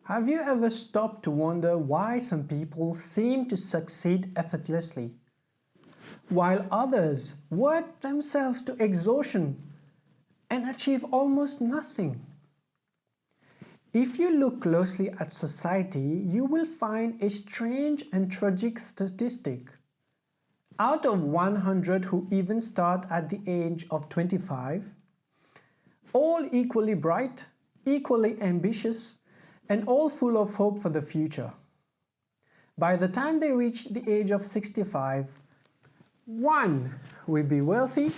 Have you ever stopped to wonder why some people seem to succeed effortlessly, while others work themselves to exhaustion and achieve almost nothing? If you look closely at society, you will find a strange and tragic statistic. Out of 100 who even start at the age of 25, all equally bright, equally ambitious, and all full of hope for the future. By the time they reach the age of 65, 1 will be wealthy,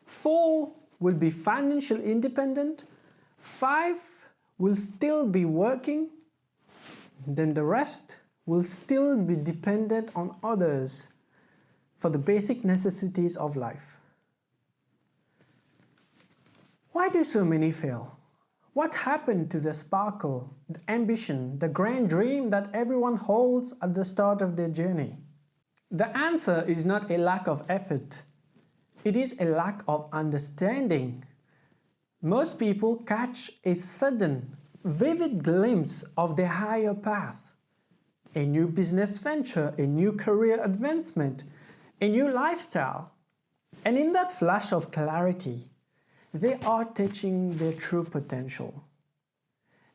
4 will be financially independent, 5 will still be working, then the rest will still be dependent on others for the basic necessities of life. Why do so many fail? What happened to the sparkle, the ambition, the grand dream that everyone holds at the start of their journey? The answer is not a lack of effort. It is a lack of understanding. Most people catch a sudden, vivid glimpse of their higher path. A new business venture, a new career advancement, a new lifestyle. And in that flash of clarity, they are touching their true potential.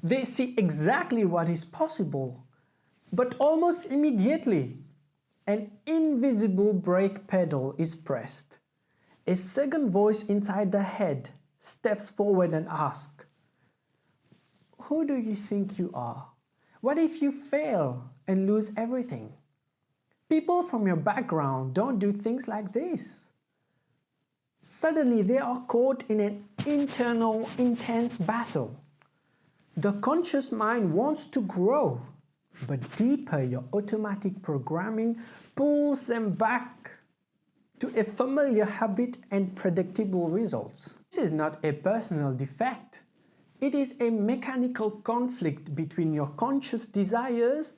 They see exactly what is possible, but almost immediately, an invisible brake pedal is pressed. A second voice inside the head steps forward and asks, "Who do you think you are? What if you fail and lose everything? People from your background don't do things like this." Suddenly, they are caught in an internal, intense battle. The conscious mind wants to grow, but deeper, your automatic programming pulls them back to a familiar habit and predictable results. This is not a personal defect. It is a mechanical conflict between your conscious desires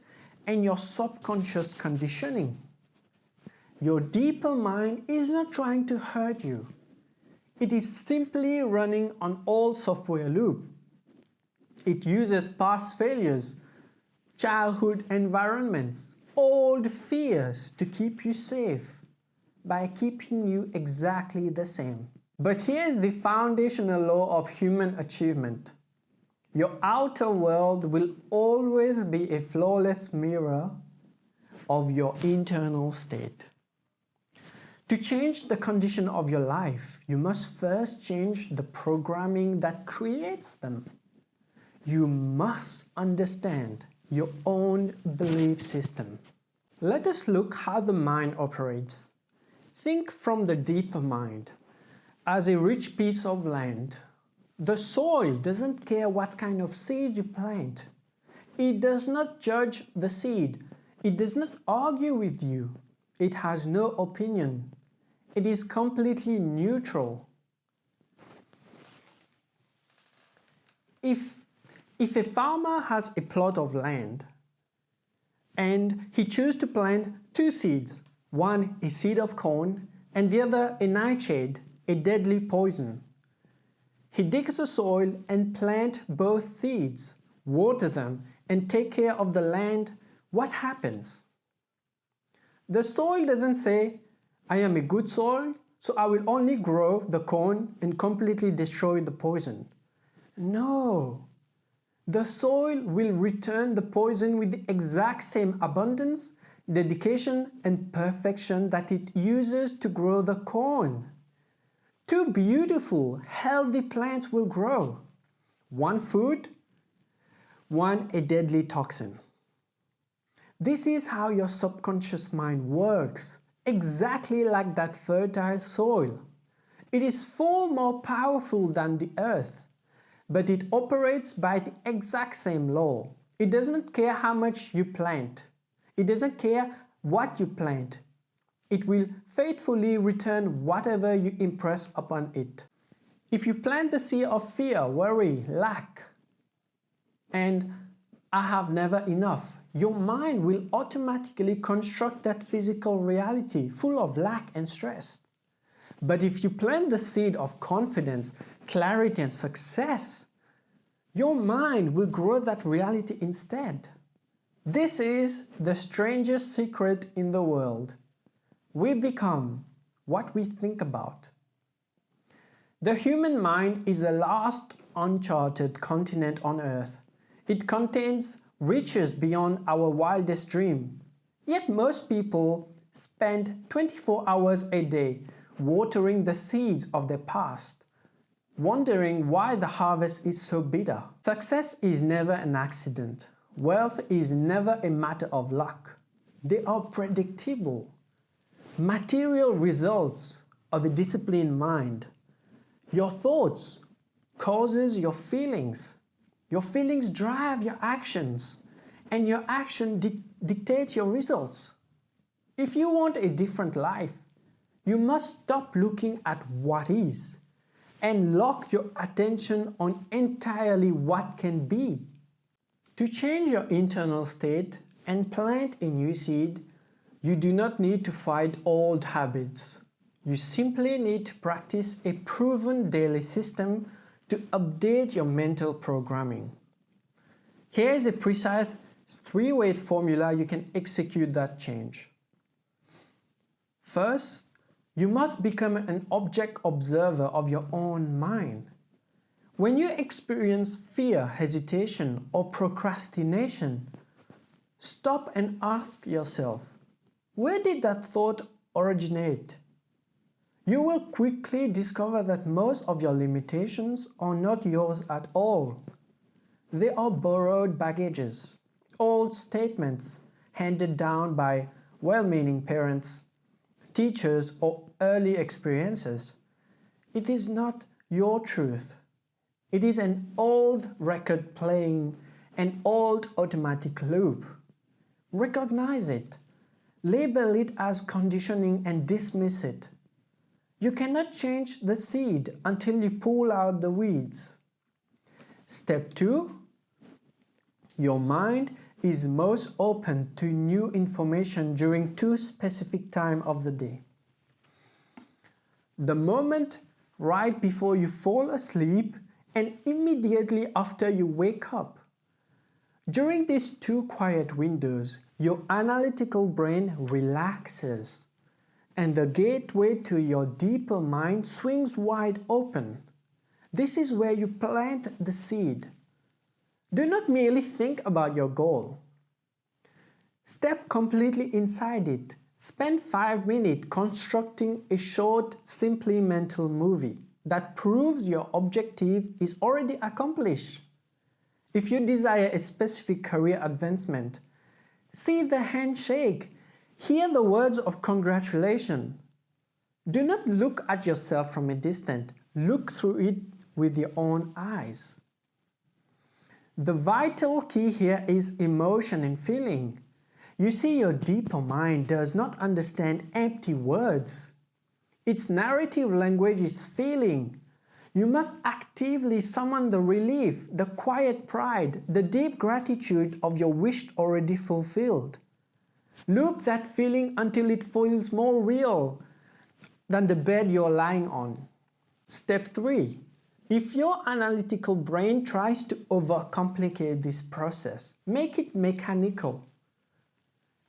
and your subconscious conditioning. Your deeper mind is not trying to hurt you. It is simply running on old software loop. It uses past failures, childhood environments, old fears to keep you safe by keeping you exactly the same. But here's the foundational law of human achievement. Your outer world will always be a flawless mirror of your internal state. To change the condition of your life, you must first change the programming that creates them. You must understand your own belief system. Let us look how the mind operates. Think from the deeper mind as a rich piece of land. The soil doesn't care what kind of seed you plant. It does not judge the seed. It does not argue with you. It has no opinion. It is completely neutral. If a farmer has a plot of land and he chooses to plant 2 seeds, one a seed of corn and the other a nightshade, a deadly poison, he digs the soil and plants both seeds, water them and take care of the land. What happens? The soil doesn't say, "I am a good soil, so I will only grow the corn and completely destroy the poison." No. The soil will return the poison with the exact same abundance, dedication, and perfection that it uses to grow the corn. 2 beautiful, healthy plants will grow. One food, one a deadly toxin. This is how your subconscious mind works, exactly like that fertile soil. It is far more powerful than the earth, but it operates by the exact same law. It doesn't care how much you plant. It doesn't care what you plant. It will faithfully return whatever you impress upon it. If you plant the seed of fear, worry, lack, and "I have never enough," your mind will automatically construct that physical reality full of lack and stress. But if you plant the seed of confidence, clarity, and success, Your mind will grow that reality instead. This is the strangest secret in the world. We become what we think about. The human mind is the last uncharted continent on earth. It contains riches beyond our wildest dream. Yet most people spend 24 hours a day watering the seeds of their past, wondering why the harvest is so bitter. Success is never an accident. Wealth is never a matter of luck. They are predictable, material results of a disciplined mind. Your thoughts causes your feelings. Your feelings drive your actions, and your action dictates your results. If you want a different life, you must stop looking at what is and lock your attention on entirely what can be. To change your internal state and plant a new seed, you do not need to fight old habits. You simply need to practice a proven daily system to update your mental programming. Here is a precise 3-way formula you can execute that change. First, you must become an object observer of your own mind. When you experience fear, hesitation, or procrastination, stop and ask yourself, where did that thought originate? You will quickly discover that most of your limitations are not yours at all. They are borrowed baggages, old statements handed down by well-meaning parents, teachers, or early experiences. It is not your truth. It is an old record playing an old automatic loop. Recognize it, label it as conditioning, and dismiss it. You cannot change the seed until you pull out the weeds. Step 2. Your mind is most open to new information during 2 specific times of the day. The moment right before you fall asleep and immediately after you wake up. During these 2 quiet windows, your analytical brain relaxes, and the gateway to your deeper mind swings wide open. This is where you plant the seed. Do not merely think about your goal. Step completely inside it. Spend 5 minutes constructing a short, simply mental movie that proves your objective is already accomplished. If you desire a specific career advancement, see the handshake. Hear the words of congratulation. Do not look at yourself from a distance. Look through it with your own eyes. The vital key here is emotion and feeling. You see, your deeper mind does not understand empty words. Its narrative language is feeling. You must actively summon the relief, the quiet pride, the deep gratitude of your wish already fulfilled. Loop that feeling until it feels more real than the bed you're lying on. Step 3. If your analytical brain tries to overcomplicate this process, make it mechanical.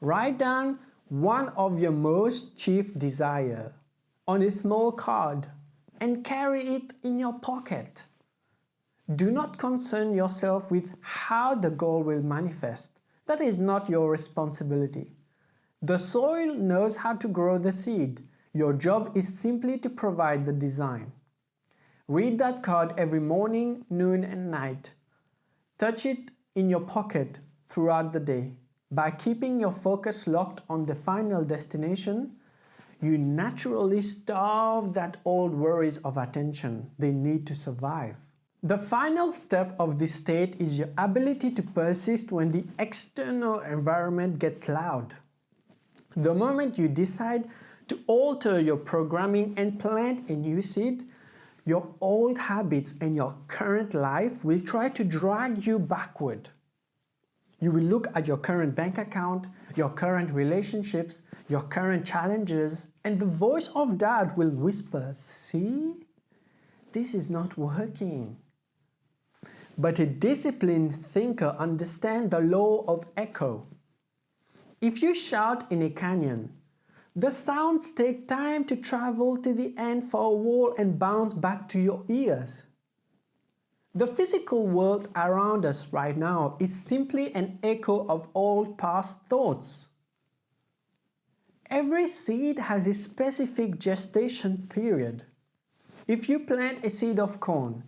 Write down one of your most chief desires on a small card and carry it in your pocket. Do not concern yourself with how the goal will manifest. That is not your responsibility. The soil knows how to grow the seed. Your job is simply to provide the design. Read that card every morning, noon, and night. Touch it in your pocket throughout the day. By keeping your focus locked on the final destination, you naturally starve that old worries of attention they need to survive. The final step of this state is your ability to persist when the external environment gets loud. The moment you decide to alter your programming and plant a new seed, your old habits and your current life will try to drag you backward. You will look at your current bank account, your current relationships, your current challenges, and the voice of doubt will whisper, "See, this is not working." But a disciplined thinker understands the law of echo. If you shout in a canyon, the sounds take time to travel to the end for a wall and bounce back to your ears. The physical world around us right now is simply an echo of old past thoughts. Every seed has a specific gestation period. If you plant a seed of corn,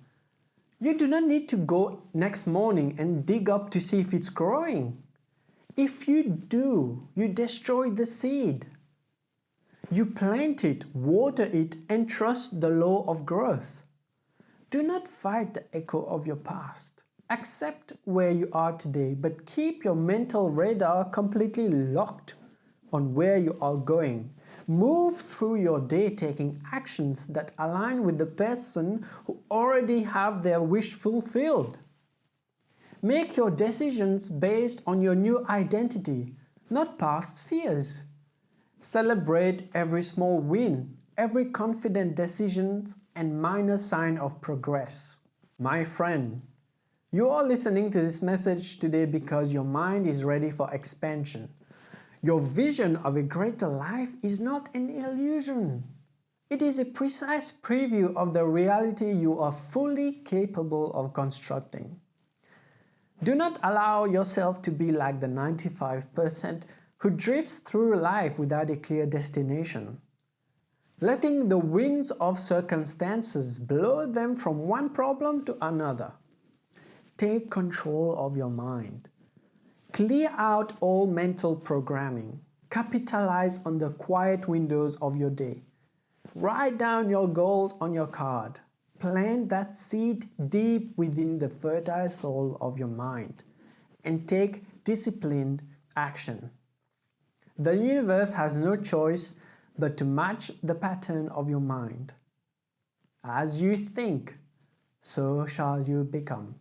you do not need to go next morning and dig up to see if it's growing. If you do, you destroy the seed. You plant it, water it, and trust the law of growth. Do not fight the echo of your past. Accept where you are today, but keep your mental radar completely locked on where you are going. Move through your day taking actions that align with the person who already have their wish fulfilled. Make your decisions based on your new identity, not past fears. Celebrate every small win, every confident decision, and minor sign of progress. My friend, you are listening to this message today because your mind is ready for expansion. Your vision of a greater life is not an illusion. It is a precise preview of the reality you are fully capable of constructing. Do not allow yourself to be like the 95% who drifts through life without a clear destination, letting the winds of circumstances blow them from one problem to another. Take control of your mind. Clear out all mental programming. Capitalize on the quiet windows of your day. Write down your goals on your card. Plant that seed deep within the fertile soil of your mind and take disciplined action. The universe has no choice but to match the pattern of your mind. As you think, so shall you become.